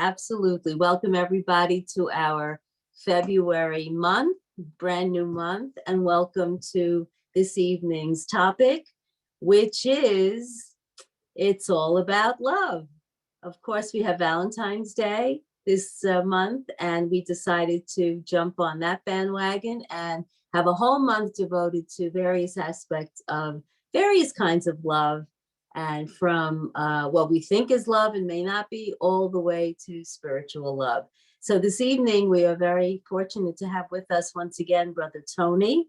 Absolutely. Welcome everybody to our February month, brand new month, and welcome to this evening's topic, which is it's all about love. Of course, we have Valentine's Day this month, and we decided to jump on that bandwagon and have a whole month devoted to various aspects of various kinds of love, and from what we think is love and may not be, all the way to spiritual love. So this evening, we are very fortunate to have with us once again Brother Tony,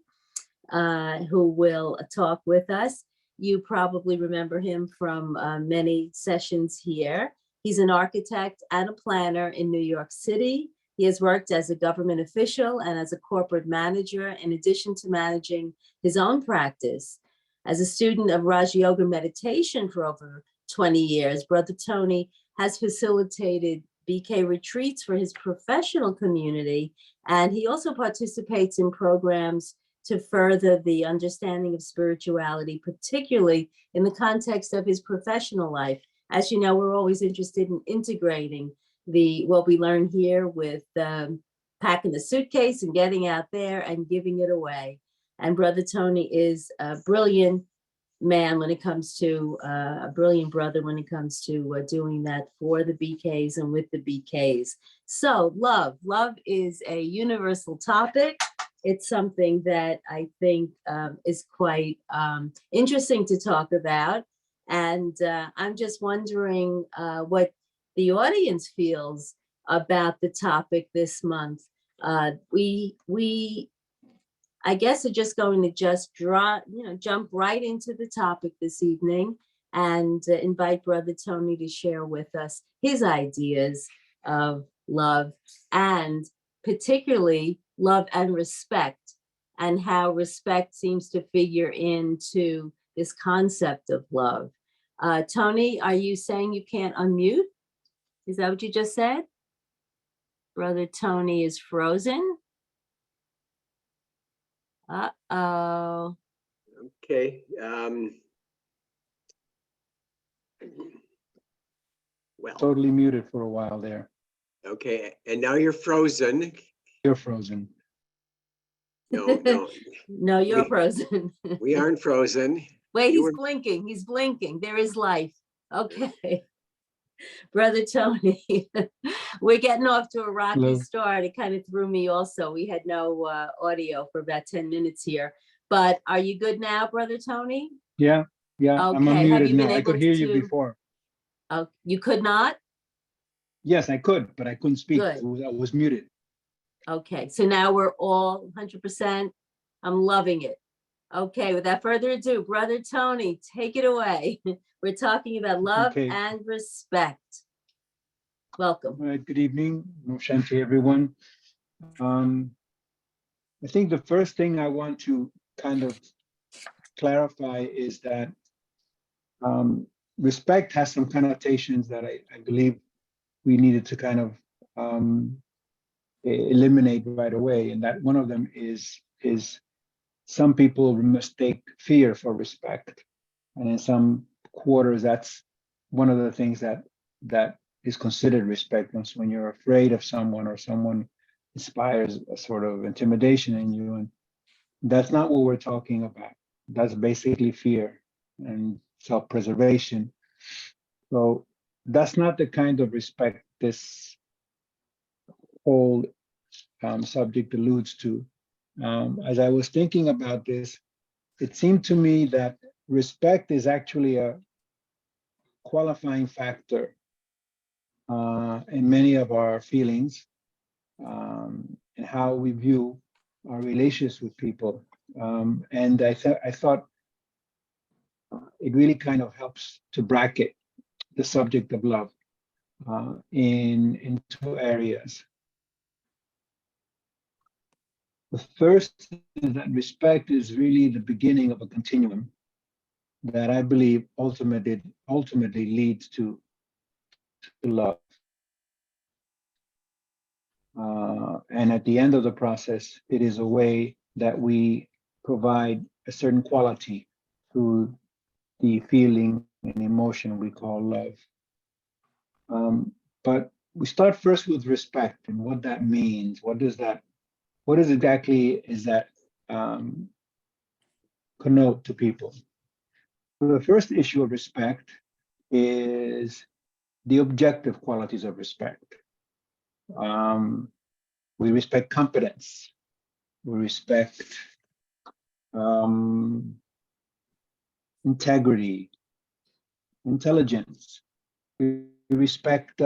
who will talk with us. You probably remember him from many sessions here. He's an architect and a planner in New York City. He has worked as a government official and as a corporate manager, in addition to managing his own practice. As a student of Raj Yoga meditation for over 20 years, Brother Tony has facilitated BK retreats for his professional community, and he also participates in programs to further the understanding of spirituality, particularly in the context of his professional life. As you know, we're always interested in integrating what we learn here with packing the suitcase and getting out there and giving it away. And Brother Tony is a brilliant man when it comes to a brilliant brother when it comes to doing that for the BKs and with the BKs. So love is a universal topic. It's something that I think is quite interesting to talk about. And I'm just wondering what the audience feels about the topic this month. We I guess are just going to jump right into the topic this evening and invite Brother Tony to share with us his ideas of love, and particularly love and respect, and how respect seems to figure into this concept of love. Tony, are you saying you can't unmute? Is that what you just said? Brother Tony is frozen. Uh-oh. Okay. Well, totally muted for a while there. Okay, and now you're frozen. You're frozen. No, No, you're frozen. we aren't frozen. Wait, he's blinking. He's blinking. There is life. Okay. Brother Tony, we're getting off to a rocky start. It kind of threw me also. We had no audio for about 10 minutes here. But are you good now, Brother Tony? Yeah, Okay. I'm unmuted now. I could hear you before. Oh, you could not? Yes, I could, but I couldn't speak. Good. I was muted. Okay, so now we're all 100%. I'm loving it. Okay, without further ado, Brother Tony, take it away. We're talking about love and respect. Welcome. All right, good evening. Shanti, everyone. I think the first thing I want to kind of clarify is that respect has some connotations that I believe we needed to kind of eliminate right away. And that one of them is some people mistake fear for respect. And in some quarters, that's one of the things that is considered respect. And so when you're afraid of someone, or someone inspires a sort of intimidation in you, and that's not what we're talking about. That's basically fear and self-preservation. So that's not the kind of respect this whole subject alludes to. As I was thinking about this, it seemed to me that respect is actually a qualifying factor in many of our feelings and how we view our relations with people. And I thought it really kind of helps to bracket the subject of love in two areas. The first is that respect is really the beginning of a continuum that I believe ultimately leads to love. And at the end of the process, it is a way that we provide a certain quality to the feeling and emotion we call love. But we start first with respect and what that means. What is exactly is that connote to people? So the first issue of respect is the objective qualities of respect. We respect competence. We respect integrity, intelligence. We respect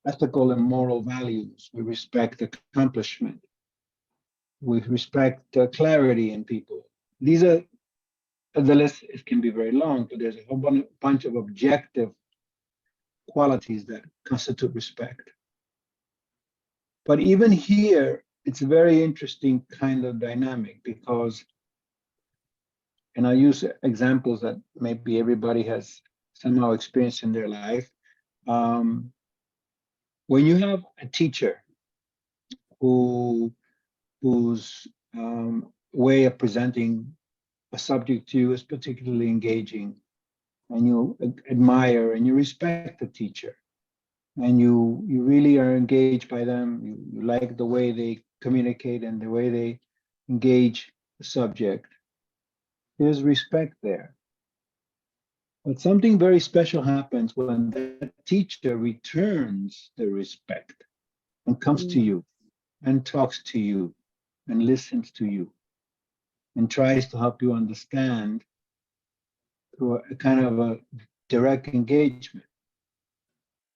ethical and moral values. We respect accomplishment. We respect clarity in people. These are the list. It can be very long, but there's a whole bunch of objective qualities that constitute respect. But even here, it's a very interesting kind of dynamic because, and I use examples that maybe everybody has somehow experienced in their life. When you have a teacher whose way of presenting a subject to you is particularly engaging, and you admire and you respect the teacher, and you really are engaged by them, you like the way they communicate and the way they engage the subject, there's respect there. But something very special happens when that teacher returns the respect and comes to you and talks to you and listens to you and tries to help you understand through a kind of a direct engagement.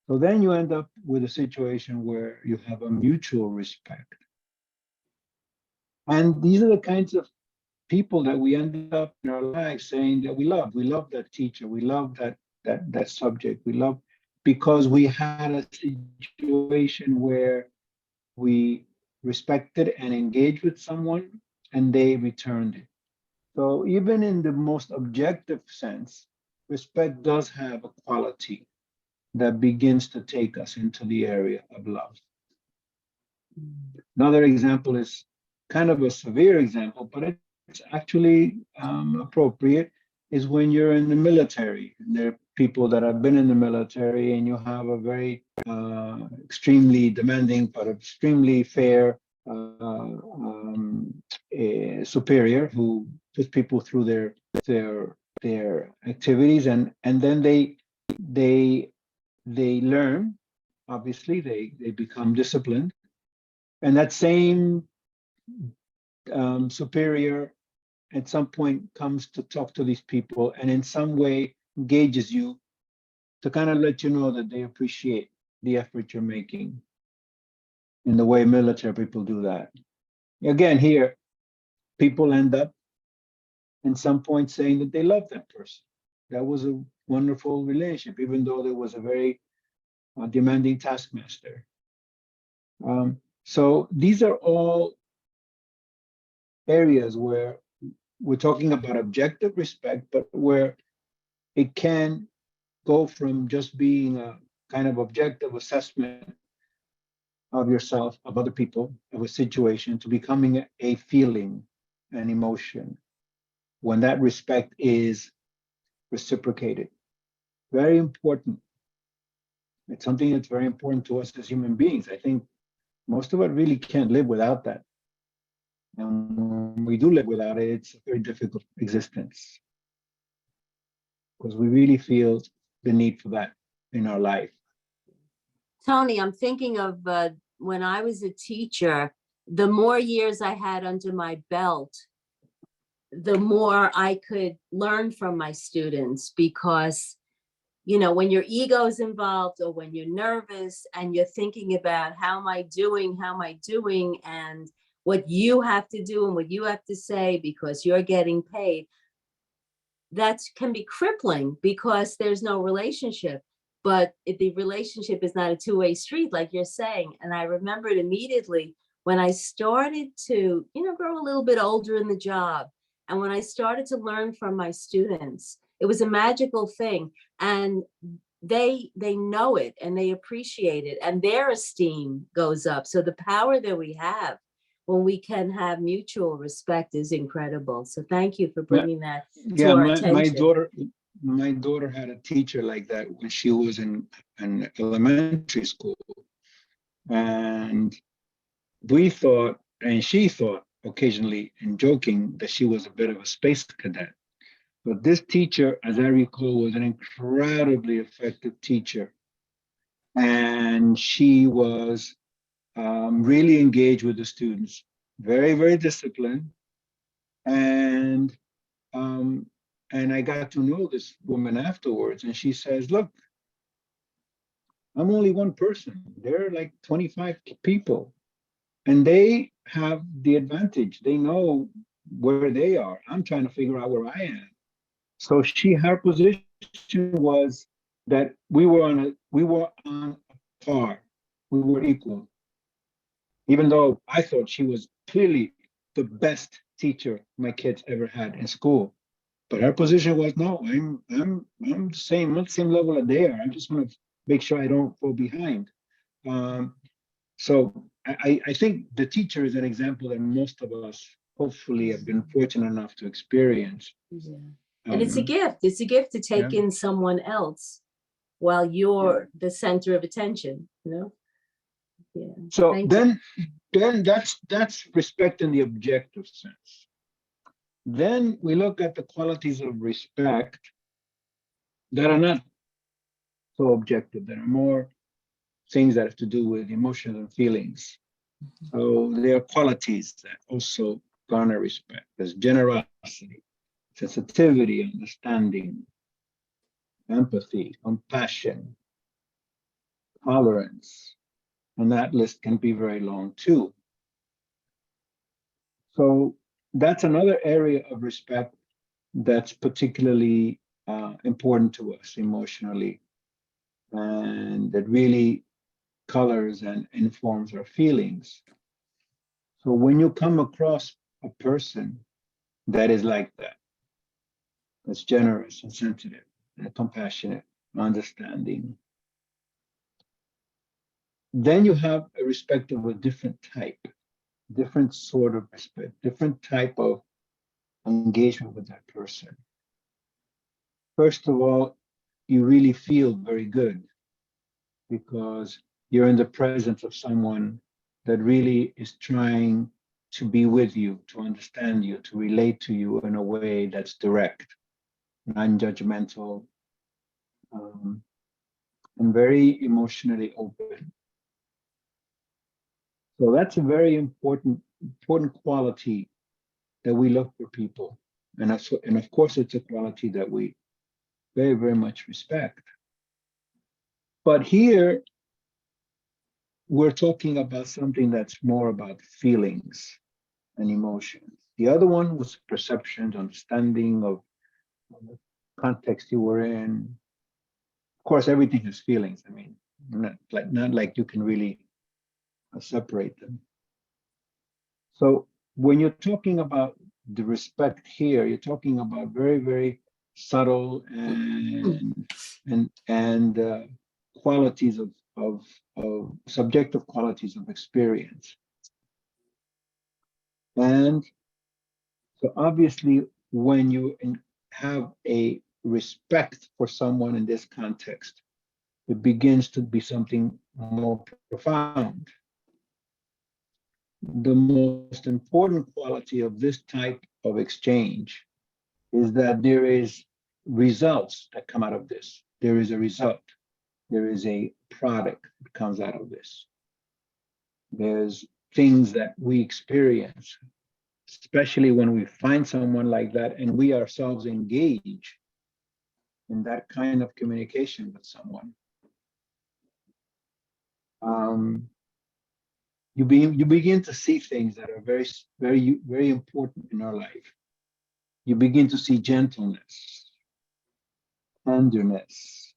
So then you end up with a situation where you have a mutual respect. And these are the kinds of people that we end up in our lives saying that we love. We love that teacher. We love that subject. We love because we had a situation where we respected and engaged with someone and they returned it. So even in the most objective sense, respect does have a quality that begins to take us into the area of love. Another example is kind of a severe example, but it's actually appropriate, is when you're in the military. And there are people that have been in the military and you have a very extremely demanding but extremely fair superior who puts people through their activities, and then they learn, obviously they become disciplined, and that same superior at some point comes to talk to these people and in some way engages you to kind of let you know that they appreciate the effort you're making, in the way military people do that. Again, here, people end up at some point saying that they love that person. That was a wonderful relationship, even though there was a very demanding taskmaster. So these are all areas where we're talking about objective respect, but where it can go from just being a kind of objective assessment of yourself, of other people, of a situation, to becoming a feeling, an emotion, when that respect is reciprocated. Very important. It's something that's very important to us as human beings. I think most of us really can't live without that. And when we do live without it, it's a very difficult existence, because we really feel the need for that in our life. Tony, I'm thinking of when I was a teacher, the more years I had under my belt, the more I could learn from my students, because, you know, when your ego's involved or when you're nervous and you're thinking about how am I doing, and what you have to do and what you have to say because you're getting paid, that can be crippling because there's no relationship. But if the relationship is not a two-way street, like you're saying, and I remembered immediately when I started to, you know, grow a little bit older in the job, and when I started to learn from my students, it was a magical thing. And they know it and they appreciate it, and their esteem goes up. So the power that we have when we can have mutual respect is incredible. So thank you for bringing that to our My attention. my daughter had a teacher like that when she was in elementary school. And we thought, and she thought occasionally in joking, that she was a bit of a space cadet. But this teacher, as I recall, was an incredibly effective teacher. And she was really engaged with the students, very, very disciplined. And um, and I got to know this woman afterwards, and she says, "Look, I'm only one person. There are like 25 people, and they have the advantage. They know where they are. I'm trying to figure out where I am." So her position was that we were on a par. We were equal, even though I thought she was clearly the best teacher my kids ever had in school. But her position was, no, I'm the same level that they are. I just want to make sure I don't fall behind. So I think the teacher is an example that most of us hopefully have been fortunate enough to experience. Yeah. And it's a gift. It's a gift to take Yeah. in someone else while you're the center of attention, you know? Yeah. So Thank you. then that's respect in the objective sense. Then we look at the qualities of respect that are not so objective, that are more things that have to do with emotions and feelings. So there are qualities that also garner respect. There's generosity, sensitivity, understanding, empathy, compassion, tolerance, and that list can be very long too. So that's another area of respect that's particularly important to us emotionally, and that really colors and informs our feelings. So when you come across a person that is like that, that's generous and sensitive and compassionate, understanding, then you have a respect of a different type, different sort of respect, different type of engagement with that person. First of all, you really feel very good because you're in the presence of someone that really is trying to be with you, to understand you, to relate to you in a way that's direct, non-judgmental, and very emotionally open. So that's a very important quality that we look for people. And of course, it's a quality that we very, very much respect. But here, we're talking about something that's more about feelings and emotions. The other one was perceptions, understanding of the context you were in. Of course, everything has feelings. I mean, not like you can really separate them. So when you're talking about the respect here, you're talking about very, very subtle and qualities of subjective qualities of experience. And so obviously, when you have a respect for someone in this context, it begins to be something more profound. The most important quality of this type of exchange is that there is results that come out of this. There is a result. There is a product that comes out of this. There's things that we experience, especially when we find someone like that and we ourselves engage in that kind of communication with someone. You begin to see things that are very, very, very important in our life. You begin to see gentleness, tenderness.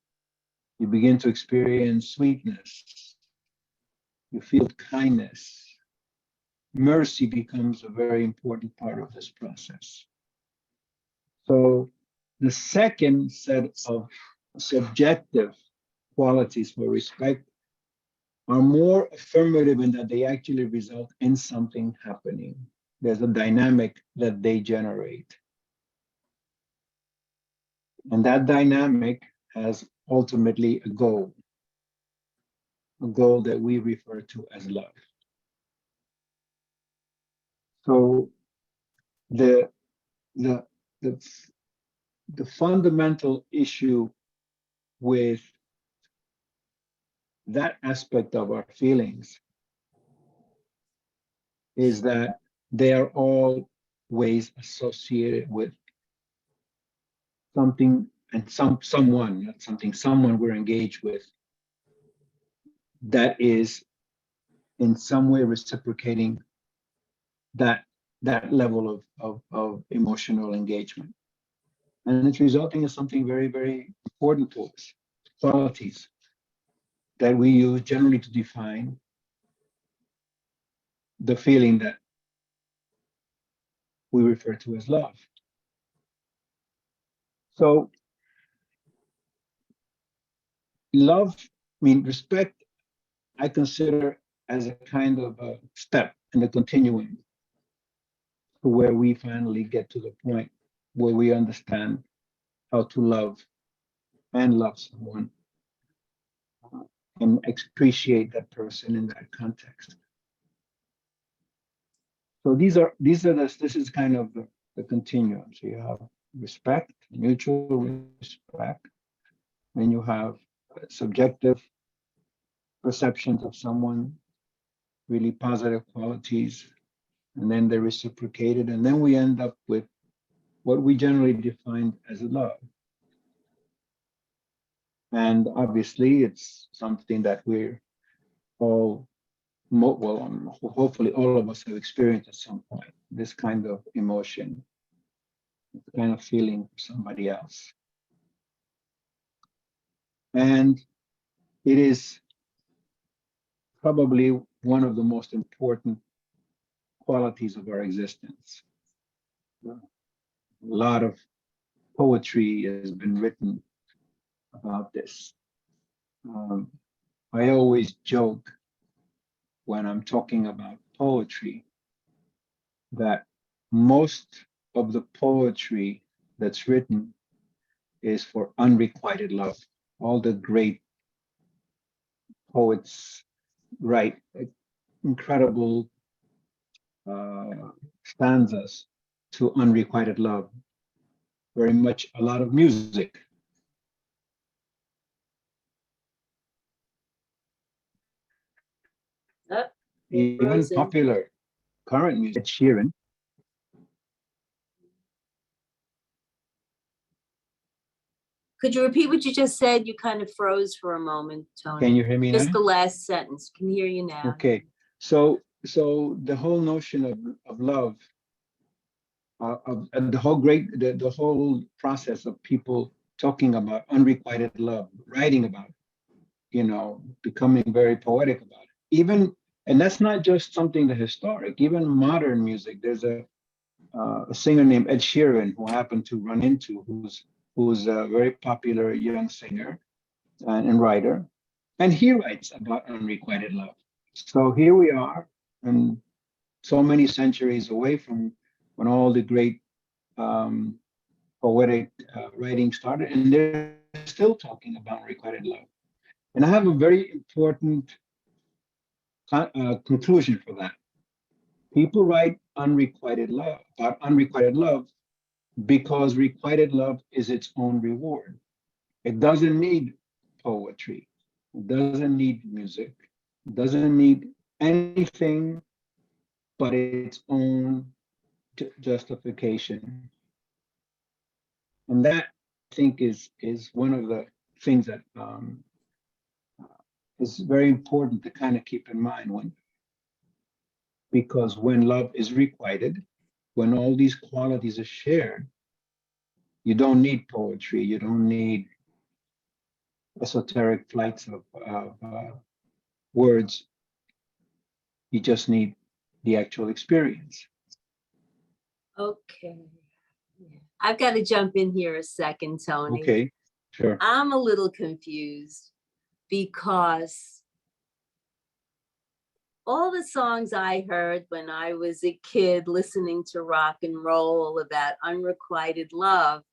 You begin to experience sweetness. You feel kindness. Mercy becomes a very important part of this process. So the second set of subjective qualities for respect are more affirmative in that they actually result in something happening. There's a dynamic that they generate. And that dynamic has ultimately a goal that we refer to as love. So the the the, the fundamental issue with that aspect of our feelings is that they are always associated with something and someone, not something, someone we're engaged with that is in some way reciprocating that level of emotional engagement. And it's resulting in something very, very important to us, qualities that we use generally to define the feeling that we refer to as love. So love, I mean, respect, I consider as a kind of a step in the continuum to where we finally get to the point where we understand how to love and love someone and appreciate that person in that context. So this is kind of the continuum. So you have respect, mutual respect, and you have subjective perceptions of someone, really positive qualities, and then they're reciprocated, and then we end up with what we generally define as love. And obviously, it's something that we're all, well, hopefully all of us have experienced at some point, this kind of emotion, this kind of feeling for somebody else. And it is probably one of the most important qualities of our existence. A lot of poetry has been written about this. I always joke when I'm talking about poetry that most of the poetry that's written is for unrequited love. All the great poets write incredible stanzas to unrequited love. Very much a lot of music. Even frozen. popular current music, Sheeran. Could you repeat what you just said? You kind of froze for a moment, Tony. Can you hear me Just now? the last sentence. Can hear you now. Okay. So the whole notion of love, of the whole process of people talking about unrequited love, writing about it, becoming very poetic about it. Even, and that's not just something that historic, even modern music. There's a singer named Ed Sheeran who I happened to run into, who's a very popular young singer and writer, and he writes about unrequited love. So here we are, and so many centuries away from when all the great poetic writing started, and they're still talking about unrequited love. And I have a very important conclusion for that. People write about unrequited love because requited love is its own reward. It doesn't need poetry. It doesn't need music. It doesn't need anything but its own justification. And that, I think, is one of the things that is very important to kind of keep in mind because when love is requited, when all these qualities are shared, you don't need poetry, you don't need esoteric flights of words, you just need the actual experience. Okay. I've got to jump in here a second, Tony. Okay, sure. I'm a little confused because all the songs I heard when I was a kid listening to rock and roll about unrequited love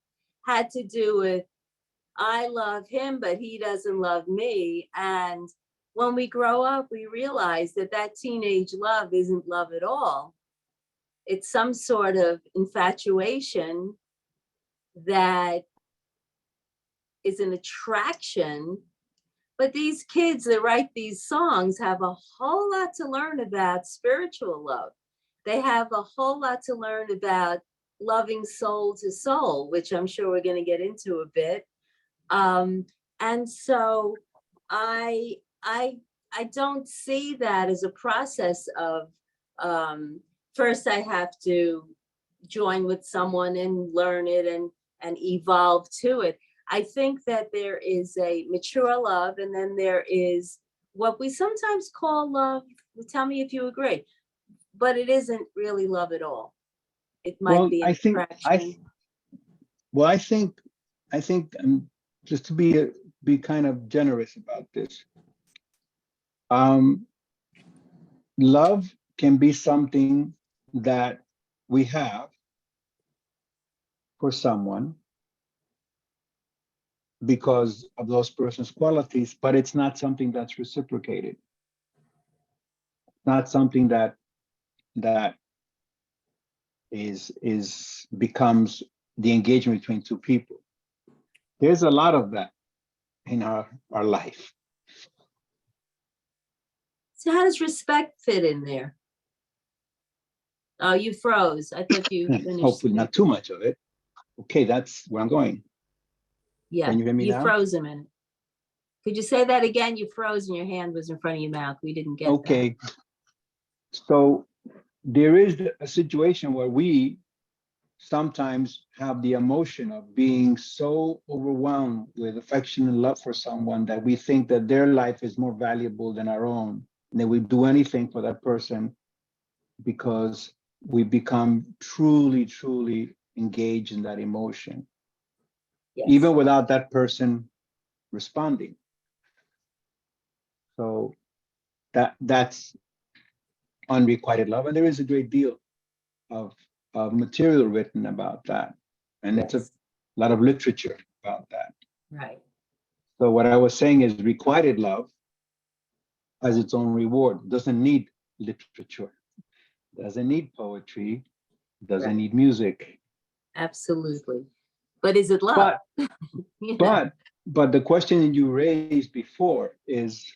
had to do with I love him, but he doesn't love me. And when we grow up, we realize that that teenage love isn't love at all. It's some sort of infatuation that is an attraction. But these kids that write these songs have a whole lot to learn about spiritual love. They have a whole lot to learn about loving soul to soul, which I'm sure we're going to get into a bit. And so I I I don't see that as a process of first I have to join with someone and learn it and evolve to it. I think that there is a mature love, and then there is what we sometimes call love. Tell me if you agree, but it isn't really love at all. It might Well, be an I think attraction. well, I think just to be kind of generous about this. Love can be something that we have for someone because of those person's qualities, but it's not something that's reciprocated. Not something that is becomes the engagement between two people. There's a lot of that in our life. So how does respect fit in there? Oh, you froze. I thought you finished. Hopefully not too much of it. Okay, that's where I'm going. Yeah, Can you hear me you now? froze a minute. Could you say that again? You froze and your hand was in front of your mouth. We didn't get that. Okay, so there is a situation where we sometimes have the emotion of being so overwhelmed with affection and love for someone that we think that their life is more valuable than our own, and that we do anything for that person because we become truly, truly engaged in that emotion, Yes. even without that person responding. So that's unrequited love, and there is a great deal of material written about that, and it's a Yes. lot of literature about that. Right. So what I was saying is requited love has its own reward. Doesn't need literature, doesn't need poetry, doesn't Right. need music. Absolutely. But is it love? But You know? but the question that you raised before is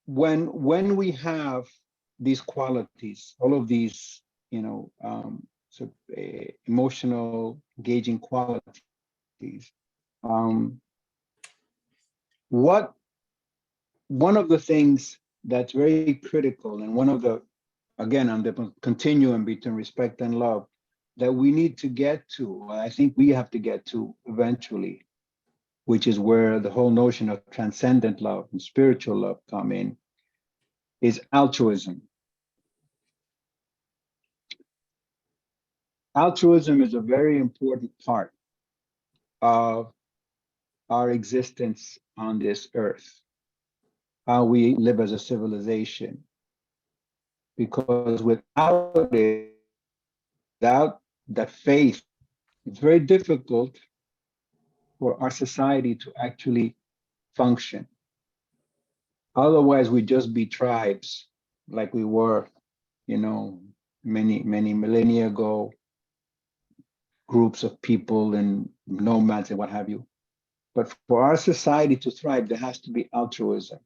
when we have these qualities, all of these, so emotional, engaging qualities. Um, what one of the things that's very critical, and one of the, again, on the continuum between respect and love, that we need to get to, I think we have to get to eventually, which is where the whole notion of transcendent love and spiritual love come in, is altruism. Altruism is a very important part of our existence on this earth, how we live as a civilization. Because without it, without that faith, it's very difficult for our society to actually function. Otherwise, we'd just be tribes like we were, many, many millennia ago, groups of people and nomads and what have you. But for our society to thrive, there has to be altruism.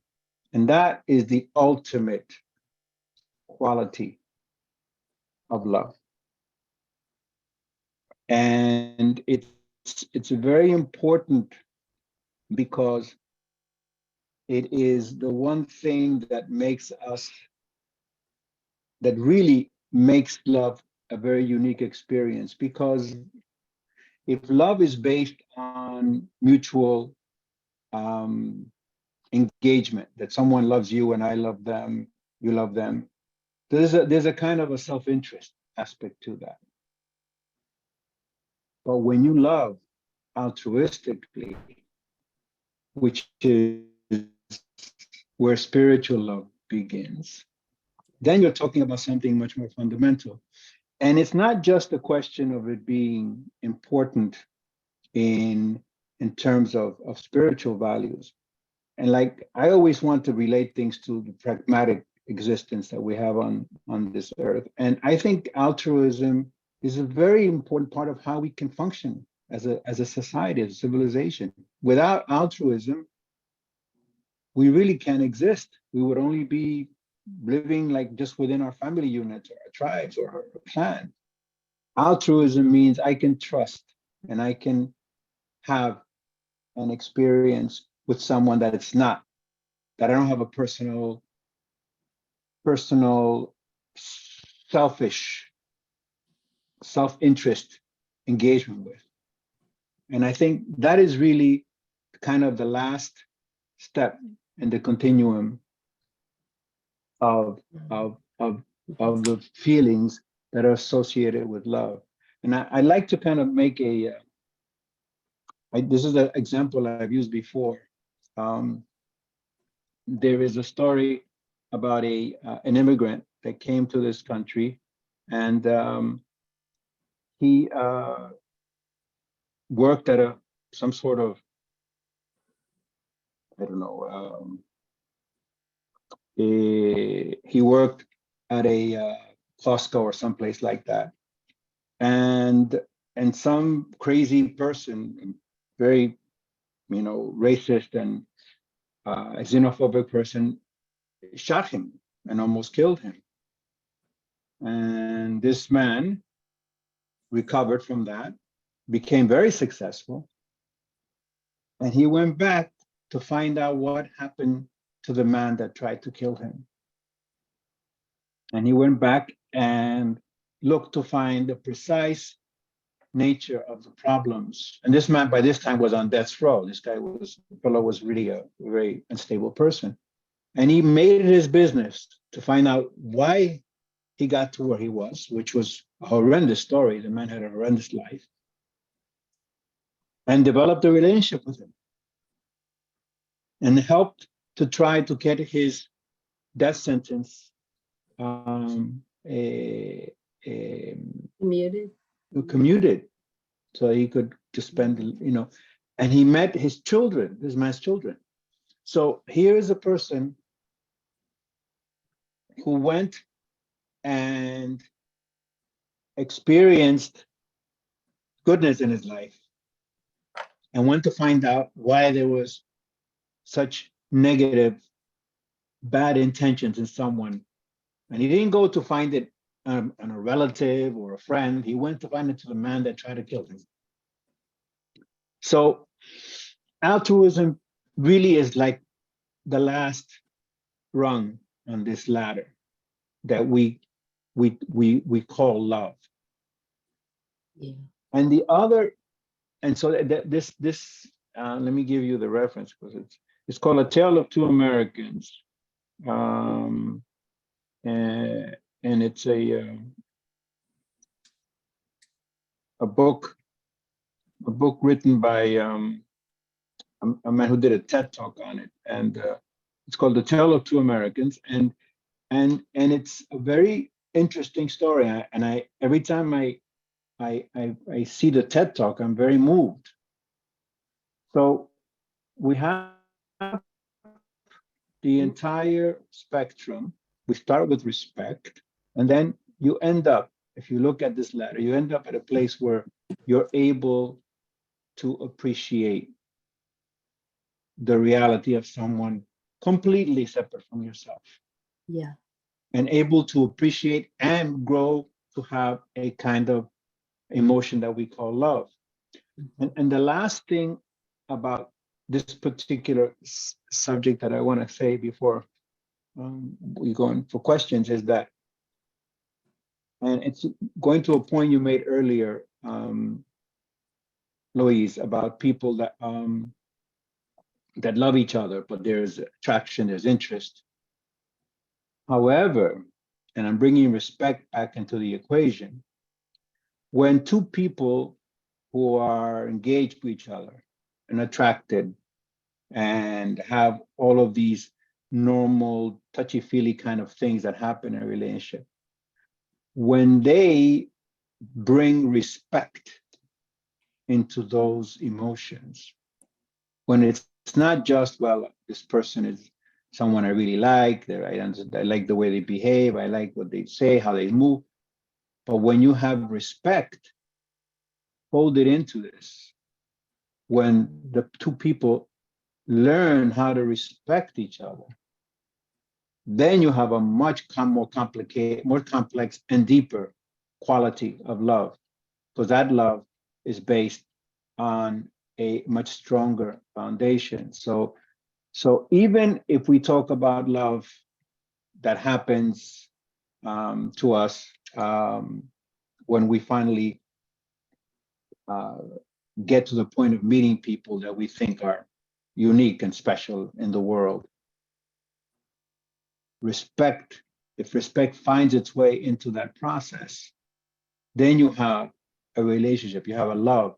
And that is the ultimate quality of love. And it's very important because it is the one thing that really makes love a very unique experience. Because if love is based on mutual engagement, that someone loves you and I love them, you love them, there's a kind of a self-interest aspect to that. But when you love altruistically, which is where spiritual love begins, then you're talking about something much more fundamental. And it's not just a question of it being important in terms of spiritual values. And like I always want to relate things to the pragmatic existence that we have on this earth. And I think altruism is a very important part of how we can function as a society, as a civilization. Without altruism, we really can't exist. We would only be living like just within our family units or our tribes or our clan. Altruism means I can trust and I can have an experience with someone that it's not, that I don't have a personal, selfish, self-interest engagement with. And I think that is really kind of the last step in the continuum of the feelings that are associated with love. And I like to kind of make this is an example I've used before. There is a story about an immigrant that came to this country, and he worked at some sort of, I don't know, he worked at a Costco or someplace like that, and some crazy person, very, racist and a xenophobic person, shot him and almost killed him. And this man recovered from that, became very successful, and he went back to find out what happened to the man that tried to kill him. And he went back and looked to find the precise nature of the problems. And this man by this time was on death's row. This fellow was really a very unstable person. And he made it his business to find out why he got to where he was, which was a horrendous story. The man had a horrendous life, and developed a relationship with him and helped to try to get his death sentence commuted, so he could just spend, and he met his children, this man's children. So here is a person who went and experienced goodness in his life and went to find out why there was such negative, bad intentions in someone. And he didn't go to find it on a relative or a friend. He went to find it to the man that tried to kill him. So altruism really is like the last rung on this ladder that we call love. Yeah. And the other, and so this let me give you the reference, because it's called A Tale of Two Americans, and it's a book written by a man who did a TED talk on it, and it's called The Tale of Two Americans, and it's a very interesting story. And every time I see the TED talk, I'm very moved. So we have the entire spectrum. We start with respect, and then you end up, if you look at this ladder, you end up at a place where you're able to appreciate the reality of someone completely separate from yourself. Yeah. And able to appreciate and grow to have a kind of emotion that we call love. And the last thing about this particular subject that I want to say before we go in for questions is that, and it's going to a point you made earlier, Louise, about people that love each other, but there's attraction, there's interest. However, and I'm bringing respect back into the equation, when two people who are engaged to each other and attracted and have all of these normal touchy-feely kind of things that happen in a relationship, when they bring respect into those emotions. When it's not just, well, this person is someone I really like, I like the way they behave, I like what they say, how they move. But when you have respect folded into this, when the two people learn how to respect each other, then you have a much more complicated, more complex and deeper quality of love, because that love is based on a much stronger foundation. So even if we talk about love that happens to us when we finally get to the point of meeting people that we think are unique and special in the world, if respect finds its way into that process, then you have a relationship, you have a love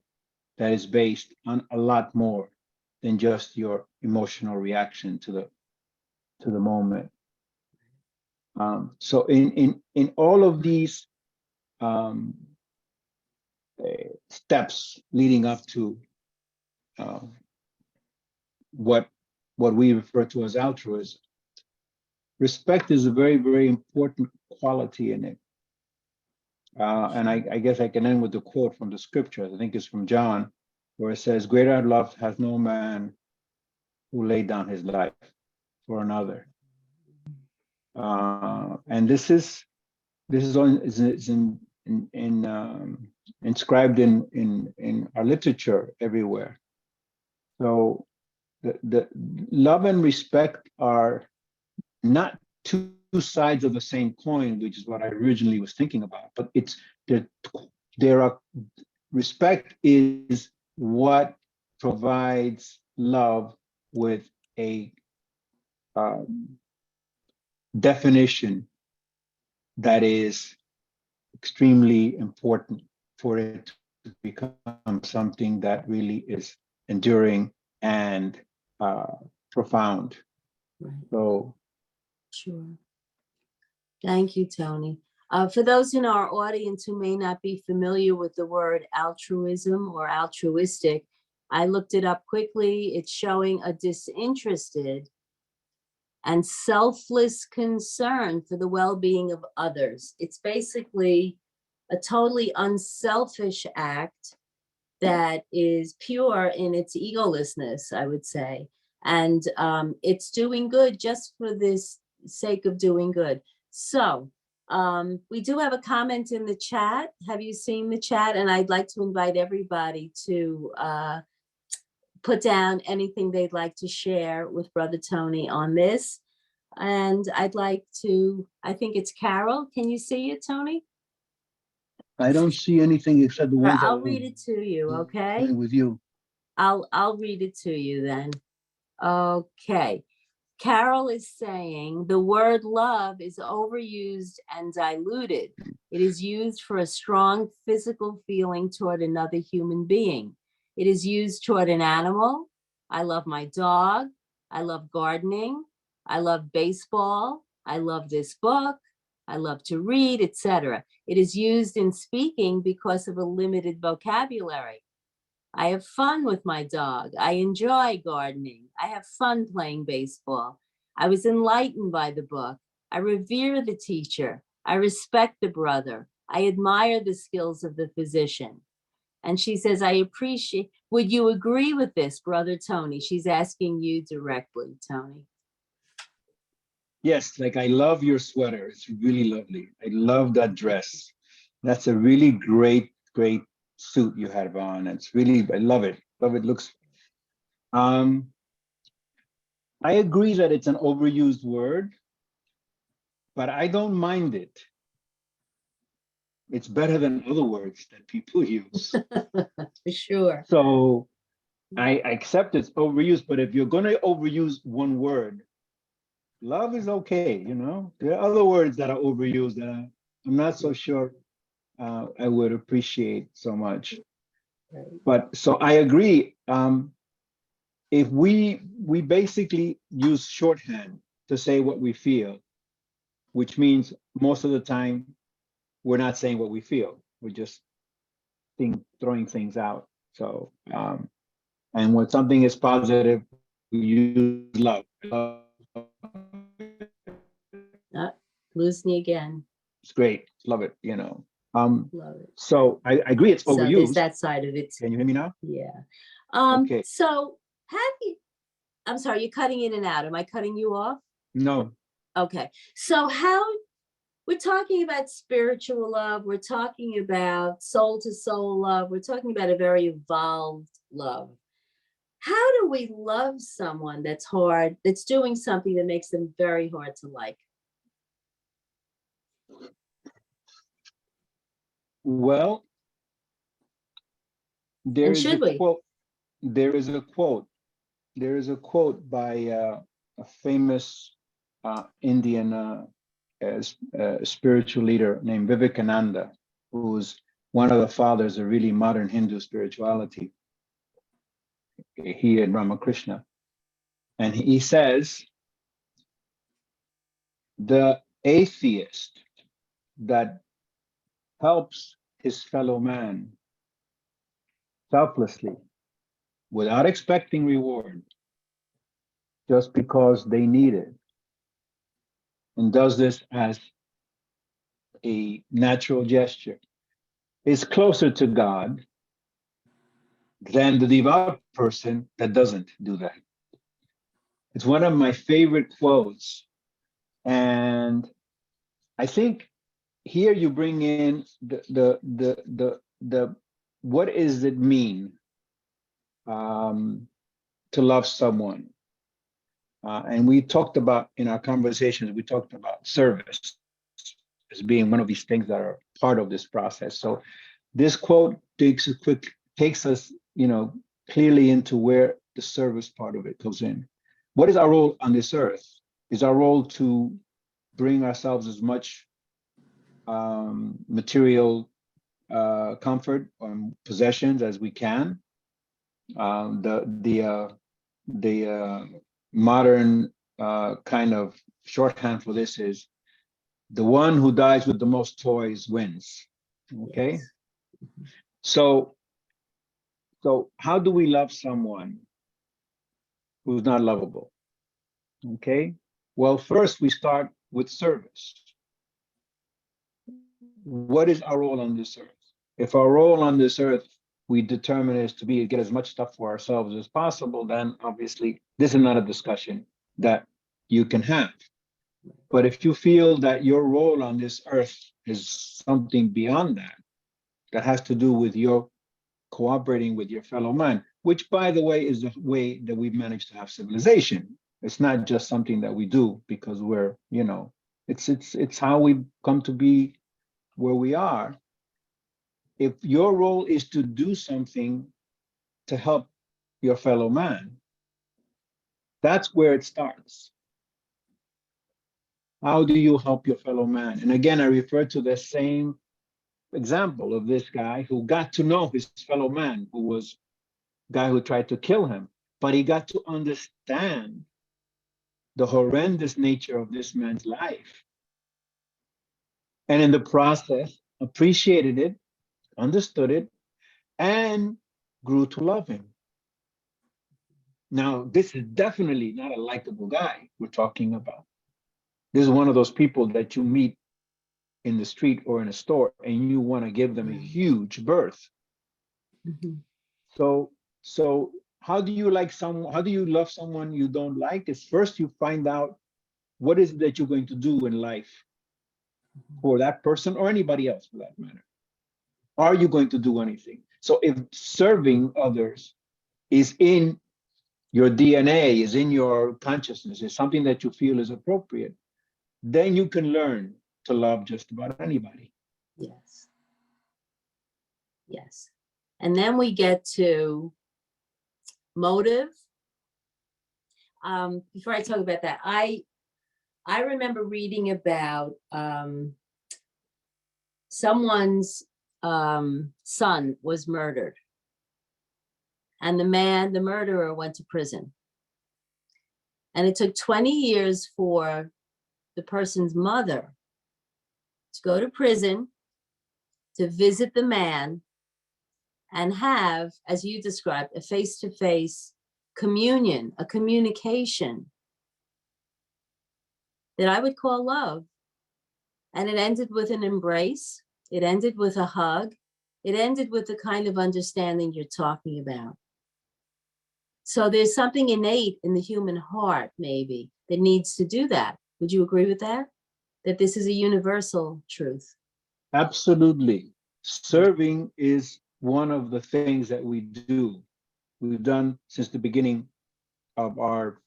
that is based on a lot more than just your emotional reaction to the moment. So in all of these steps leading up to what we refer to as altruism, respect is a very, very important quality in it. And I guess I can end with the quote from the scriptures. I think it's from John, where it says, "Greater love has no man who laid down his life for another." And this is inscribed in our literature everywhere. So the love and respect are not two sides of the same coin, which is what I originally was thinking about. But it's there are respect is what provides love with a definition that is extremely important for it to become something that really is enduring and profound. Right. So, Sure. Thank you, Tony. For those in our audience who may not be familiar with the word altruism or altruistic, I looked it up quickly. It's showing a disinterested and selfless concern for the well-being of others. It's basically a totally unselfish act that is pure in its egolessness, I would say. And it's doing good just for this sake of doing good. So we do have a comment in the chat. Have you seen the chat? And I'd like to invite everybody to put down anything they'd like to share with Brother Tony on this. And I'd like to, I think it's Carol. Can you see it, Tony? I don't see anything except the ones I'll read it to you, okay? with you. I'll read it to you then. Okay. Carol is saying the word love is overused and diluted. It is used for a strong physical feeling toward another human being. It is used toward an animal. I love my dog. I love gardening. I love baseball. I love this book. I love to read, etc. It is used in speaking because of a limited vocabulary. I have fun with my dog. I enjoy gardening. I have fun playing baseball. I was enlightened by the book. I revere the teacher. I respect the brother. I admire the skills of the physician. And she says, I appreciate, would you agree with this, Brother Tony? She's asking you directly, Tony. Yes, like I love your sweater. It's really lovely. I love that dress. That's a really great suit you have on. It's really, I love it. Love it. Looks. I agree that it's an overused word, but I don't mind it. It's better than other words that people use. For sure. So I accept it's overused, but if you're going to overuse one word, love is okay. You know, there are other words that are overused that I'm not so sure I would appreciate so much. Right. But so I agree. If we basically use shorthand to say what we feel, which means most of the time we're not saying what we feel. We're just throwing things out. So, and when something is positive, we use love. Lose me again. It's great. Love it, Love it. So I agree it's So there's overused. that side of it. Can you hear me now? Yeah. Okay. So I'm sorry, you're cutting in and out. Am I cutting you off? No. Okay. So we're talking about spiritual love. We're talking about soul to soul love. We're talking about a very evolved love. How do we love someone that's hard, that's doing something that makes them very hard to like? Well, there And is a should we? quote. There is a quote. There is a quote by a famous Indian spiritual leader named Vivekananda, who's one of the fathers of really modern Hindu spirituality. He and Ramakrishna. And he says, the atheist that helps his fellow man selflessly without expecting reward, just because they need it, and does this as a natural gesture, is closer to God than the devout person that doesn't do that. It's one of my favorite quotes. And I think here you bring in the what does it mean to love someone? And we talked about in our conversations, we talked about service as being one of these things that are part of this process. So this quote takes us, clearly into where the service part of it goes in. What is our role on this earth? Is our role to bring ourselves as much material comfort or possessions as we can. The modern kind of shorthand for this is the one who dies with the most toys wins. Okay, Yes. so how do we love someone who's not lovable? Okay, well, first we start with service. What is our role on this earth? If our role on this earth we determine is to get as much stuff for ourselves as possible, then obviously this is not a discussion that you can have. But if you feel that your role on this earth is something beyond that, that has to do with your cooperating with your fellow man, which, by the way, is the way that we've managed to have civilization. It's not just something that we do because we're, it's how we come to be where we are. If your role is to do something to help your fellow man, that's where it starts. How do you help your fellow man? And again, I refer to the same example of this guy who got to know his fellow man, who was a guy who tried to kill him, but he got to understand the horrendous nature of this man's life. And in the process, appreciated it, understood it, and grew to love him. Now, this is definitely not a likable guy we're talking about. This is one of those people that you meet in the street or in a store and you want to give them a huge berth. Mm-hmm. So how do you love someone you don't like? Is first you find out what is it that you're going to do in life for that person or anybody else for that matter. Are you going to do anything? So if serving others is in your DNA, is in your consciousness, is something that you feel is appropriate, then you can learn to love just about anybody. Yes. Yes. And then we get to motive. Before I talk about that, I remember reading about someone's son was murdered. And the murderer went to prison. And it took 20 years for the person's mother to go to prison, to visit the man, and have, as you described, a face-to-face communion, a communication that I would call love. And it ended with an embrace. It ended with a hug. It ended with the kind of understanding you're talking about. So there's something innate in the human heart, maybe, that needs to do that. Would you agree with that? That this is a universal truth? Absolutely. Serving is one of the things that we do. We've done since the beginning of our,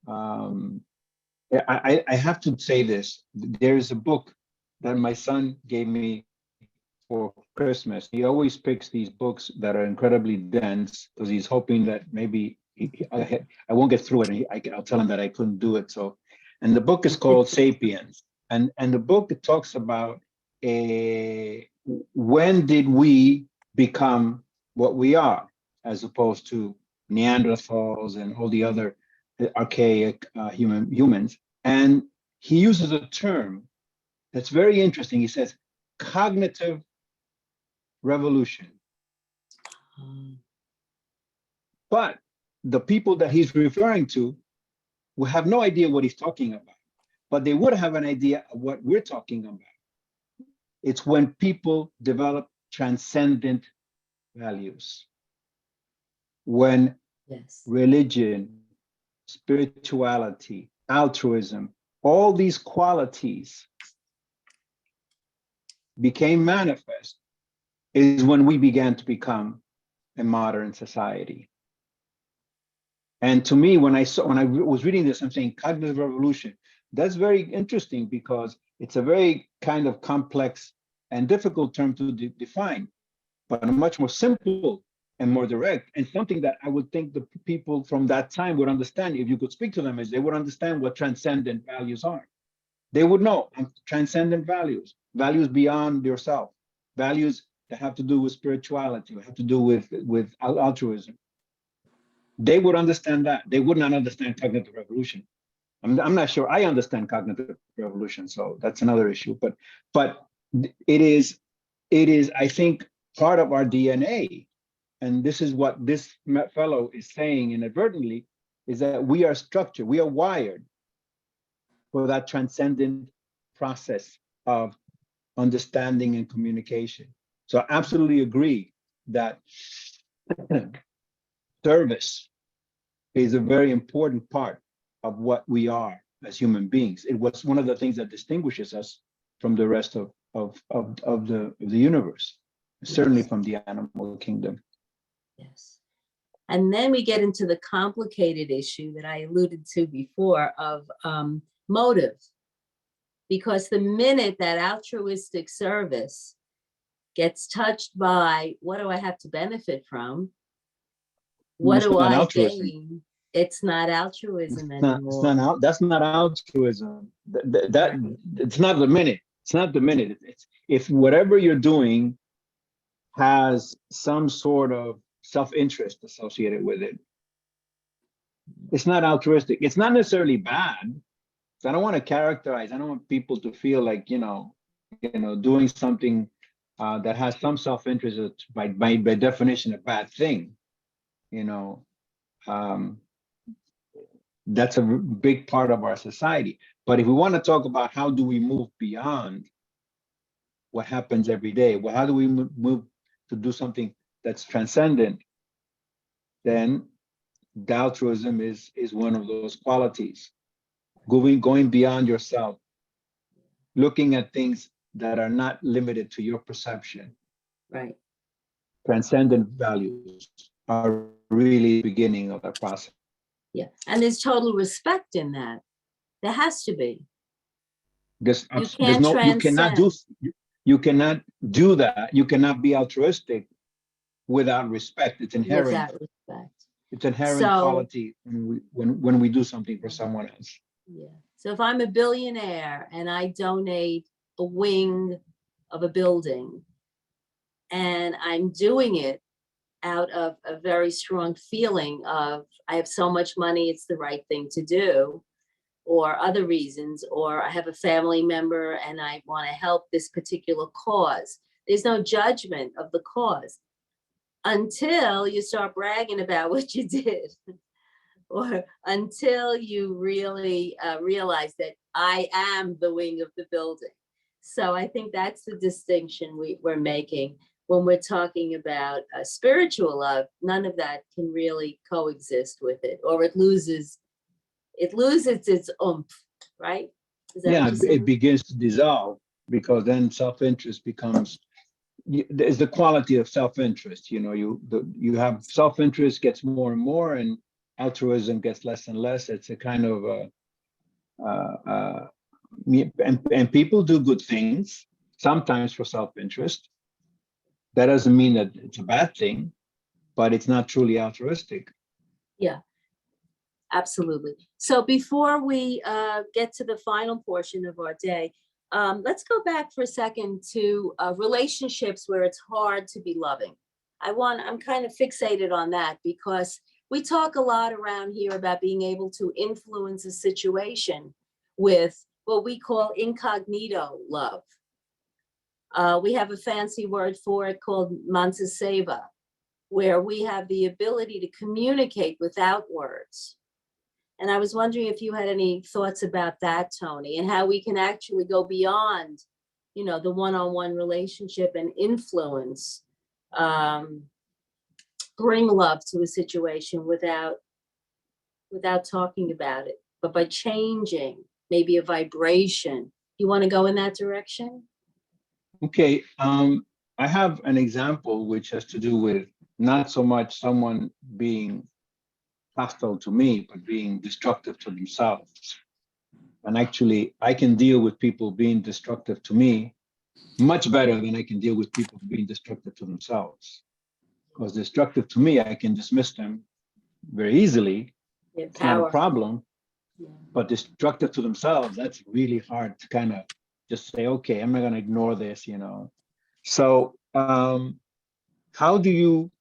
I have to say this. There's a book that my son gave me for Christmas. He always picks these books that are incredibly dense because he's hoping that maybe I won't get through it. And I'll tell him that I couldn't do it. So, and the book is called Sapiens. And the book, it talks about when did we become what we are, as opposed to Neanderthals and all the other archaic humans. And he uses a term that's very interesting. He says cognitive revolution. But the people that he's referring to will have no idea what he's talking about, but they would have an idea of what we're talking about. It's when people develop transcendent values, when Yes. religion, spirituality, altruism, all these qualities became manifest, is when we began to become a modern society. And to me, when I was reading this, I'm saying cognitive revolution. That's very interesting because it's a very kind of complex and difficult term to define, but a much more simple and more direct, and something that I would think the people from that time would understand. If you could speak to them, is they would understand what transcendent values are. They would know transcendent values, values beyond yourself, values that have to do with spirituality, have to do with altruism. They would understand that. They would not understand cognitive revolution. I'm not sure I understand cognitive revolution, so that's another issue. But it is, I think, part of our DNA. And this is what this fellow is saying inadvertently, is that we are structured, we are wired for that transcendent process of understanding and communication. So I absolutely agree that service is a very important part of what we are as human beings. It was one of the things that distinguishes us from the rest of the universe, certainly from the animal kingdom. Yes. And then we get into the complicated issue that I alluded to before of motive. Because the minute that altruistic service gets touched by what do I have to benefit from? What do I gain? It's not altruism anymore. That's not altruism. It's not the minute. It's not the minute. It's if whatever you're doing has some sort of self-interest associated with it, it's not altruistic. It's not necessarily bad. So I don't want to characterize. I don't want people to feel like doing something that has some self-interest is by definition a bad thing. That's a big part of our society. But if we want to talk about how do we move beyond what happens every day, well, how do we move to do something that's transcendent? Then altruism is one of those qualities. Going beyond yourself, looking at things that are not limited to your perception. Right. Transcendent values are really the beginning of that process. Yeah, and there's total respect in that. There has to be. You cannot do that. You cannot be altruistic without respect. It's inherent. Without respect. It's inherent quality when we do something for someone else. Yeah. So if I'm a billionaire and I donate a wing of a building, and I'm doing it out of a very strong feeling of I have so much money, it's the right thing to do, or other reasons, or I have a family member and I want to help this particular cause. There's no judgment of the cause. until you start bragging about what you did, or until you really realize that I am the wing of the building. So I think that's the distinction we're making when we're talking about spiritual love. None of that can really coexist with it, or it loses its oomph, right? Is that Yeah, what you're saying? it begins to dissolve because then self-interest becomes, there's the quality of self-interest. You know, you have self-interest gets more and more, and altruism gets less and less. It's a kind of and people do good things sometimes for self-interest. That doesn't mean that it's a bad thing, but it's not truly altruistic. Yeah, absolutely. So before we get to the final portion of our day, let's go back for a second to relationships where it's hard to be loving. I'm kind of fixated on that because we talk a lot around here about being able to influence a situation with what we call incognito love. We have a fancy word for it called mansaseva, where we have the ability to communicate without words. And I was wondering if you had any thoughts about that, Tony, and how we can actually go beyond, the one-on-one relationship and influence, bring love to a situation without talking about it, but by changing maybe a vibration. You want to go in that direction? Okay, I have an example which has to do with not so much someone being hostile to me, but being destructive to themselves. And actually, I can deal with people being destructive to me much better than I can deal with people being destructive to themselves. Because destructive to me, I can dismiss them very easily. Yeah, It's not a power. problem. Yeah. But destructive to themselves, that's really hard to kind of just say, okay, I'm not going to ignore this, So how do you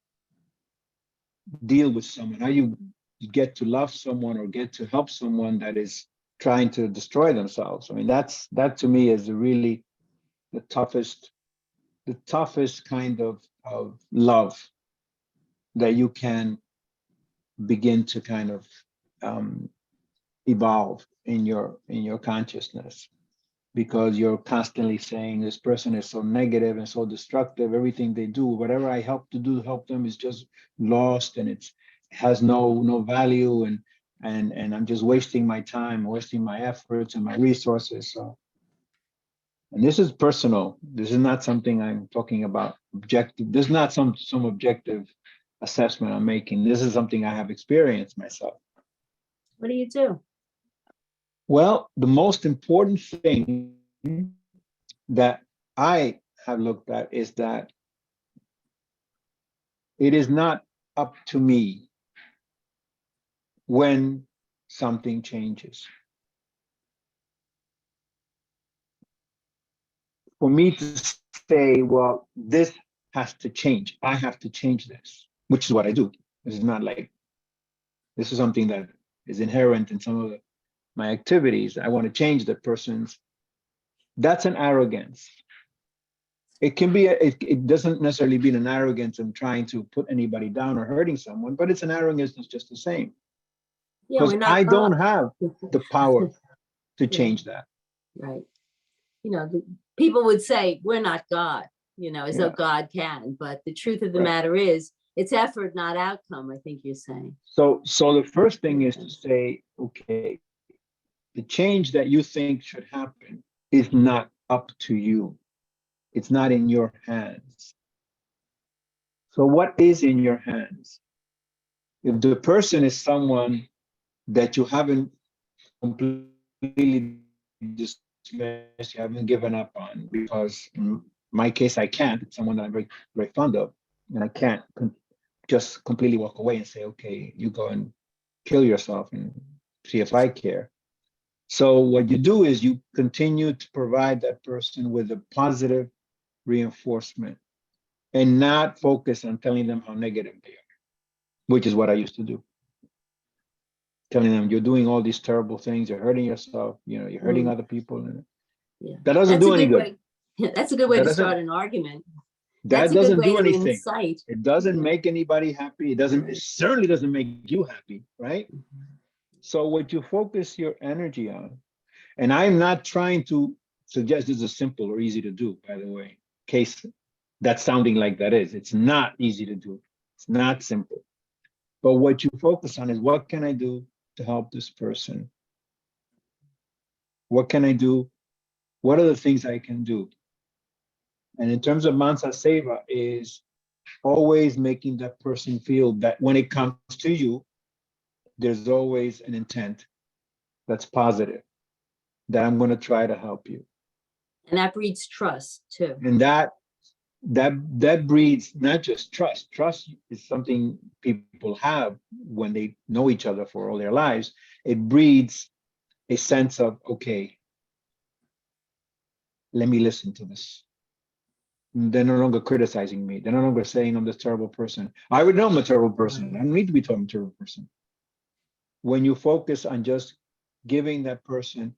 deal with someone? How you get to love someone or get to help someone that is trying to destroy themselves? I mean, that to me is really the toughest kind of love that you can begin to kind of evolve in your consciousness, because you're constantly saying this person is so negative and so destructive. Everything they do, whatever I help them is just lost, and it has no value, and I'm just wasting my time, wasting my efforts and my resources. So, and this is personal. This is not something I'm talking about objective. This is not some objective assessment I'm making. This is something I have experienced myself. What do you do? Well, the most important thing that I have looked at is that it is not up to me when something changes. For me to say, well, this has to change. I have to change this, which is what I do. This is not like, this is something that is inherent in some of my activities. I want to change the person's. That's an arrogance. It can be, it doesn't necessarily be an arrogance in trying to put anybody down or hurting someone, but it's an arrogance that's just the same. Yeah, Because we're not I God. don't have the power to Yeah. change that. Right. People would say we're not God, as though Yeah. God can. But the truth of the Right. matter is, it's effort, not outcome, I think you're saying. So the first thing is to say, okay, the change that you think should happen is not up to you. It's not in your hands. So what is in your hands? If the person is someone that you haven't completely dismissed, you haven't given up on, because in my case, I can't. It's someone that I'm very, very fond of, and I can't just completely walk away and say, okay, you go and kill yourself and see if I care. So what you do is you continue to provide that person with a positive reinforcement and not focus on telling them how negative they are, which is what I used to do. Telling them you're doing all these terrible things, you're hurting yourself, you're hurting other people. And Yeah. that doesn't That's a do any good good. way. Yeah, that's a good way That to doesn't, start an argument. That's That a good doesn't way do to anything. incite. It doesn't make anybody happy. It certainly doesn't make you happy, right? So what you focus your energy on, and I'm not trying to suggest this is simple or easy to do, by the way, case that's sounding like that is. It's not easy to do. It's not simple. But what you focus on is what can I do to help this person? What can I do? What are the things I can do? And in terms of Mansa Seva is always making that person feel that when it comes to you, there's always an intent that's positive, that I'm going to try to help you. And that breeds trust too. And that breeds not just trust. Trust is something people have when they know each other for all their lives. It breeds a sense of, okay, let me listen to this. They're no longer criticizing me. They're no longer saying I'm this terrible person. I would know I'm a terrible person. I don't need to be told I'm a terrible person. When you focus on just giving that person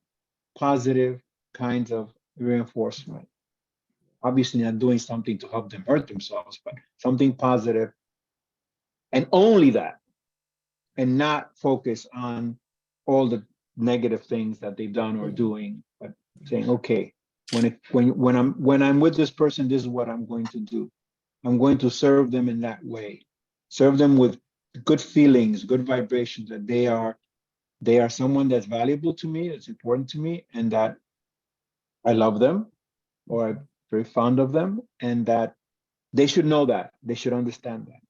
positive kinds of reinforcement, obviously not doing something to help them hurt themselves, but something positive, and only that, and not focus on all the negative things that they've done or doing, but saying, okay, when I'm with this person, this is what I'm going to do. I'm going to serve them in that way. Serve them with good feelings, good vibrations, that they are someone that's valuable to me, that's important to me, and that I love them, or I'm very fond of them, and that they should know that. They should understand that.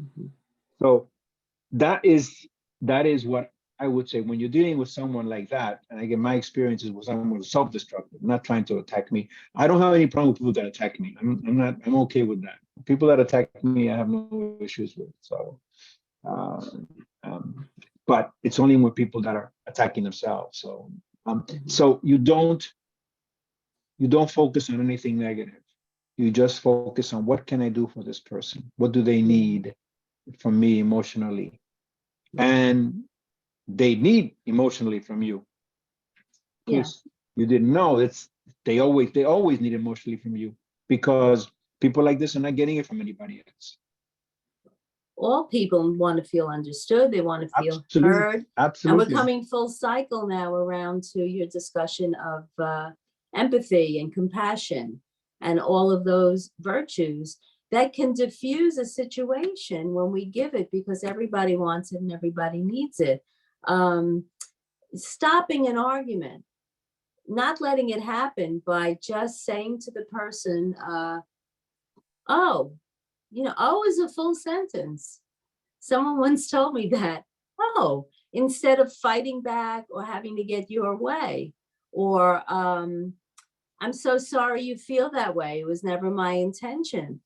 Mhm. So that is what I would say when you're dealing with someone like that. And again, my experiences with someone who's self-destructive, not trying to attack me. I don't have any problem with people that attack me. I'm okay with that. People that attack me, I have no issues with. So, uh, um, but it's only with people that are attacking themselves. So you don't focus on anything negative. You just focus on what can I do for this person? What do they need from me emotionally? And they need emotionally from you. In Yeah. case you didn't know, they always need emotionally from you, because people like this are not getting it from anybody else. All people want to feel understood. They want to feel Absolutely, heard. And we're absolutely. coming full cycle now around to your discussion of empathy and compassion and all of those virtues that can diffuse a situation when we give it, because everybody wants it and everybody needs it. Stopping an argument, not letting it happen by just saying to the person, oh, oh is a full sentence. Someone once told me that, oh, instead of fighting back or having to get your way, or I'm so sorry you feel that way. It was never my intention,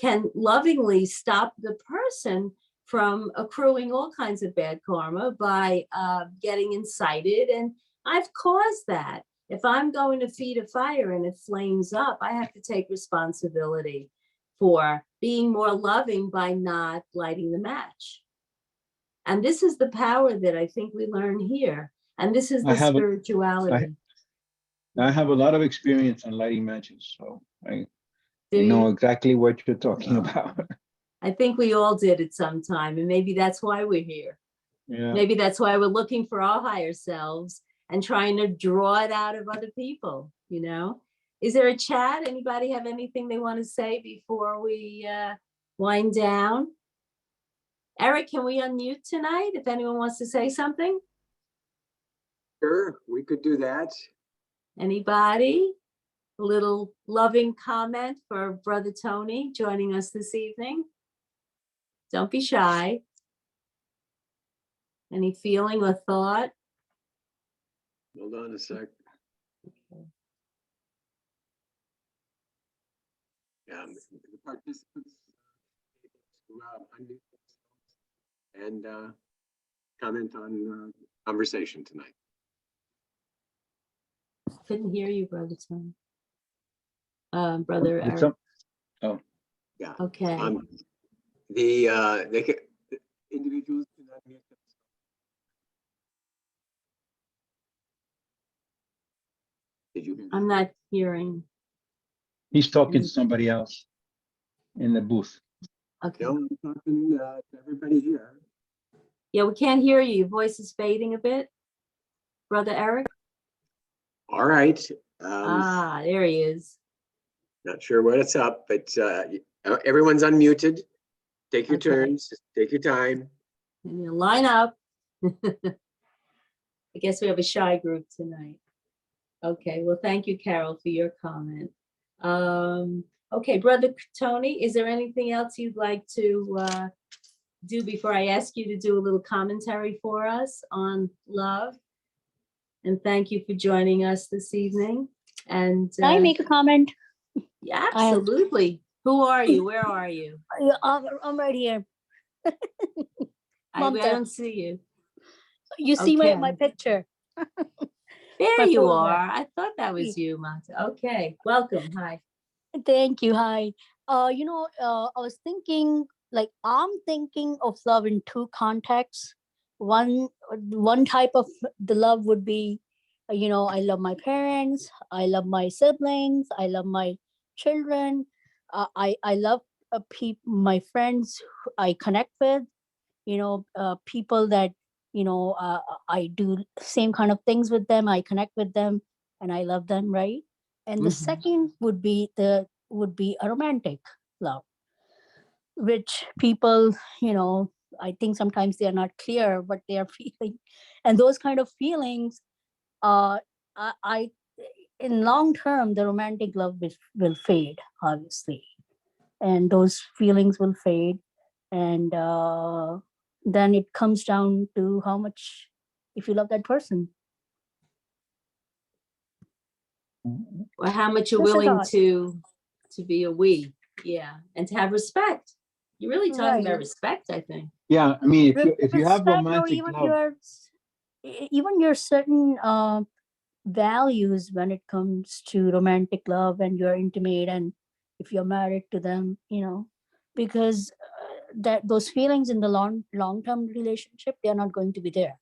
can lovingly stop the person from accruing all kinds of bad karma by getting incited. And I've caused that. If I'm going to feed a fire and it flames up, I have to take responsibility for being more loving by not lighting the match. And this is the power that I think we learn here. And this is I the have spirituality. I have a lot of experience on lighting matches, so I Do know you? exactly what you're talking about. I think we all did at some time, and maybe that's why we're here. Yeah. Maybe that's why we're looking for our higher selves and trying to draw it out of other people, Is there a chat? Anybody have anything they want to say before we wind down? Eric, can we unmute tonight if anyone wants to say something? Sure, we could do that. Anybody? A little loving comment for Brother Tony joining us this evening. Don't be shy. Any feeling or thought? Hold on a sec. The participants unmute themselves and comment on conversation tonight. Couldn't hear you, Brother Tony. Brother It's Eric. Yeah. Okay. The individuals can unmute themselves. Did you hear that? I'm not hearing. He's talking to somebody else. in the booth. Okay. No, I'm talking to everybody here. Yeah, we can't hear you. Your voice is fading a bit. Brother Eric? All right. There he is. Not sure what's up, but everyone's unmuted. Take your Okay. turns. Take your time. And you line up. I guess we have a shy group tonight. Okay, well, thank you, Carol, for your comment. Okay, Brother Tony, is there anything else you'd like to do before I ask you to do a little commentary for us on love? And thank you for joining us this evening. And Can I make a comment? yeah, absolutely. Who are you? Where are you? Yeah, I'm right here. I Mamta. don't see you. You see my Okay. picture. There My you photograph. are. I thought that was you, Mata. Okay, welcome. Hi. Thank you. Hi. I was thinking, I'm thinking of love in two contexts. One type of the love would be, I love my parents, I love my siblings, I love my children. I love my friends who I connect with. People that I do same kind of things with them. I connect with them, and I love them, right? And the Mhm. second would be a romantic love, which people, I think sometimes they are not clear what they are feeling, and those kind of feelings, I in long term, the romantic love will fade, obviously, and those feelings will fade, and then it comes down to how much, if you love that person. Or how much you're Just a willing thought. to be a we. Yeah. And to have respect. You're really talking about Right. respect, I think. Yeah, I mean, if you have Respect, or romantic even love, your certain values when it comes to romantic love, and you're intimate, and if you're married to them, because that those feelings in the long-term relationship, they're not going to be there.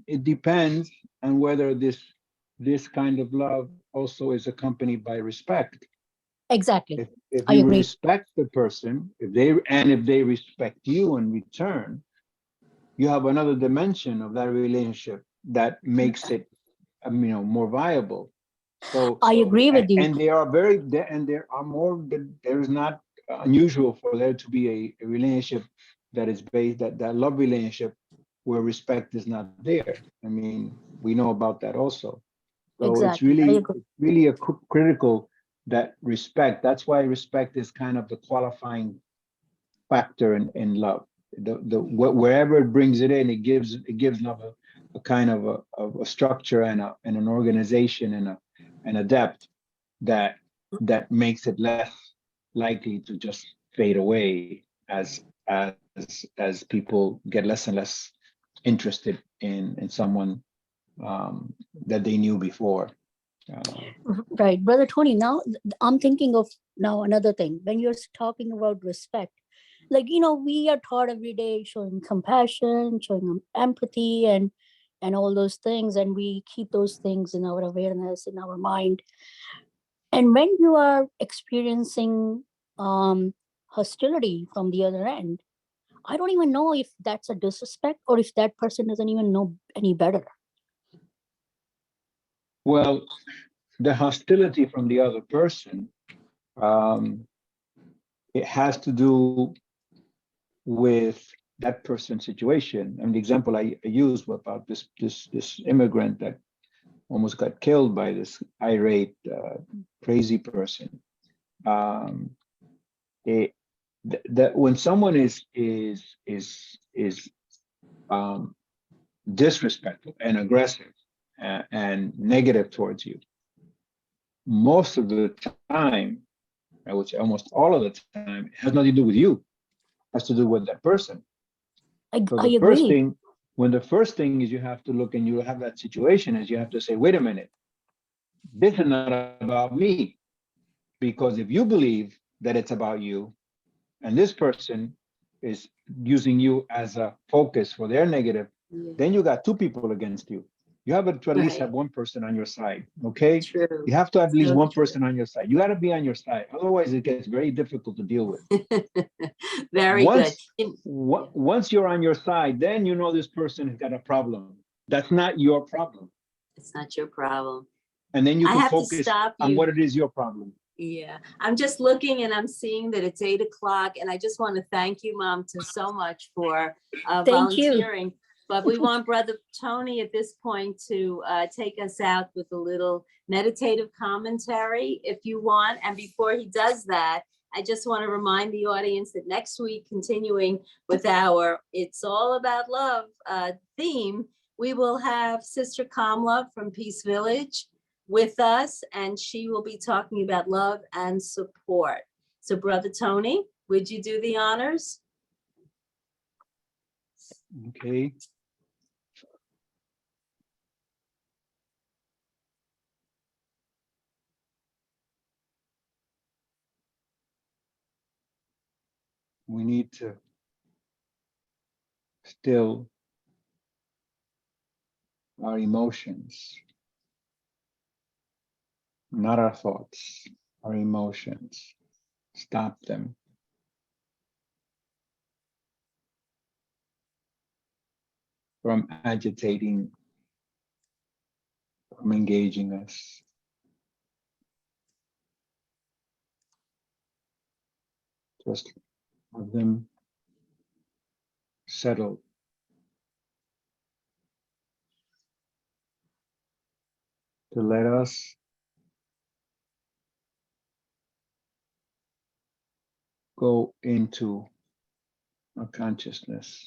it depends on whether this kind of love also is accompanied by respect. Exactly. If I you agree. respect the person, if they respect you in return, you have another dimension of that relationship that makes it, more viable. So I agree with you. and there is not unusual for there to be a relationship that is based, that love relationship where respect is not there. I mean, we know about that also. So Exactly. I agree. it's really critical that respect. That's why respect is kind of the qualifying factor in love. Wherever it brings it in, it gives love a kind of a structure and an organization and a depth that makes it less likely to just fade away as people get less and less interested in someone that they knew before. Right, Brother Tony. Now I'm thinking of another thing. When you're talking about respect, we are taught every day showing compassion, showing empathy, and all those things, and we keep those things in our awareness, in our mind. And when you are experiencing hostility from the other end, I don't even know if that's a disrespect or if that person doesn't even know any better. Well, the hostility from the other person, it has to do with that person's situation. And the example I used about this immigrant that almost got killed by this irate, crazy person. That when someone is disrespectful and aggressive and negative towards you, most of the time, I would say almost all of the time, it has nothing to do with you. It has to do with that person. So I agree. The first thing is you have to look, and you have that situation, is you have to say, wait a minute, this is not about me. Because if you believe that it's about you, and this person is using you as a focus for their negative, Yeah. then you got two people against you. You have to at least Right. have one person on your side, okay? True. You have to have at least So one true. person on your side. You got to be on your side. Otherwise, it gets very difficult to deal with. Very good. Once you're on your side, then you know this person has got a problem. That's not your problem. It's not your problem. And then you I can have to focus stop on you. what it is your problem. Yeah, I'm just looking and I'm seeing that it's 8 o'clock, and I just want to thank you, Mom, so much for Thank you. volunteering. But we want Brother Tony at this point to take us out with a little meditative commentary, if you want. And before he does that, I just want to remind the audience that next week, continuing with our It's All About Love theme, we will have Sister Kamla from Peace Village with us, and she will be talking about love and support. So Brother Tony, would you do the honors? Okay. We need to still our emotions, not our thoughts, our emotions. Stop them. From agitating, from engaging us. Just have them settle. To let us go into our consciousness.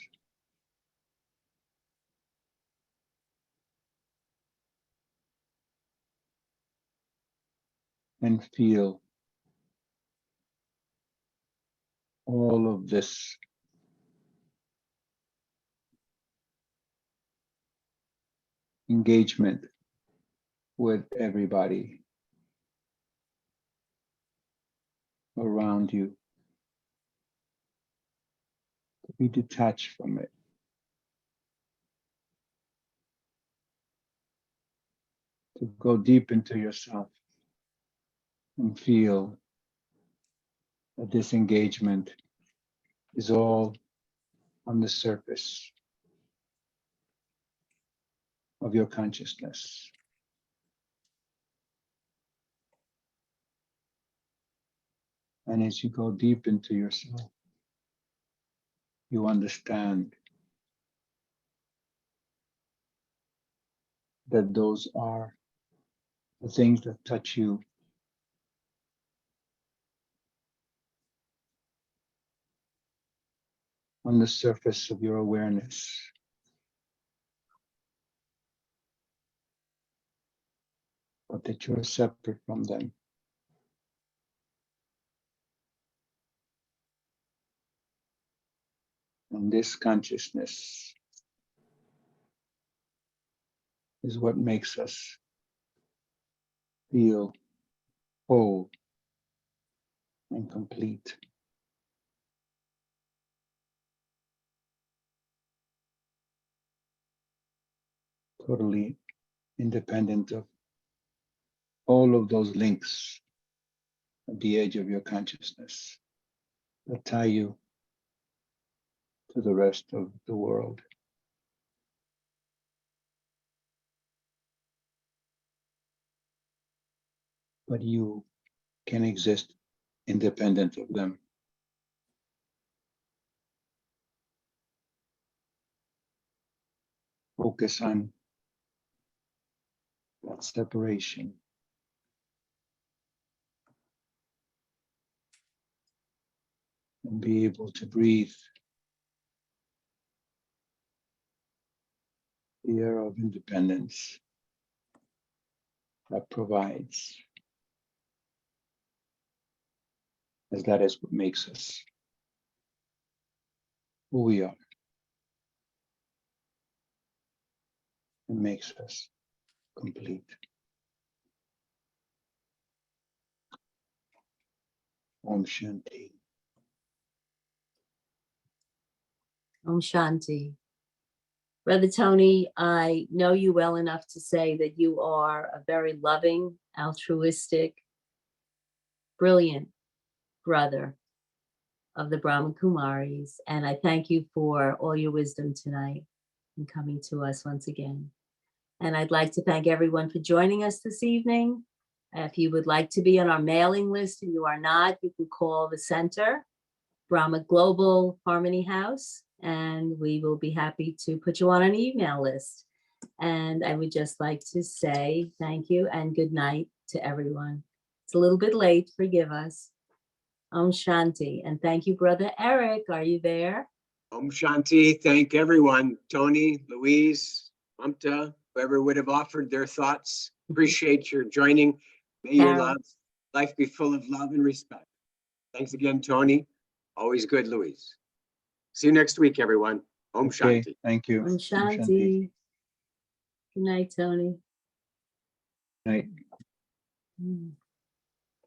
And feel all of this engagement with everybody around you. To be detached from it. To go deep into yourself and feel that this engagement is all on the surface of your consciousness. And as you go deep into yourself, you understand that those are the things that touch you. On the surface of your awareness. But that you're separate from them. And this consciousness is what makes us feel whole and complete. Totally independent of all of those links at the edge of your consciousness that tie you to the rest of the world. But you can exist independent of them. Focus on that separation. And be able to breathe the air of independence that provides, as that is what makes us who we are. And makes us complete. Om Shanti. Om Shanti. Brother Tony, I know you well enough to say that you are a very loving, altruistic, brilliant brother of the Brahma Kumaris. And I thank you for all your wisdom tonight and coming to us once again. And I'd like to thank everyone for joining us this evening. If you would like to be on our mailing list and you are not, you can call the center, Brahma Global Harmony House, and we will be happy to put you on an email list. And I would just like to say thank you and good night to everyone. It's a little bit late, forgive us. Om Shanti. And thank you, Brother Eric. Are you there? Om Shanti. Thank everyone. Tony, Louise, Mamta, whoever would have offered their thoughts. Appreciate your joining. May your Carol. life be full of love and respect. Thanks again, Tony. Always good, Louise. See you next week, everyone. Om Okay, Shanti. thank you. Om Om Shanti. Good night, Tony. Night. Mm.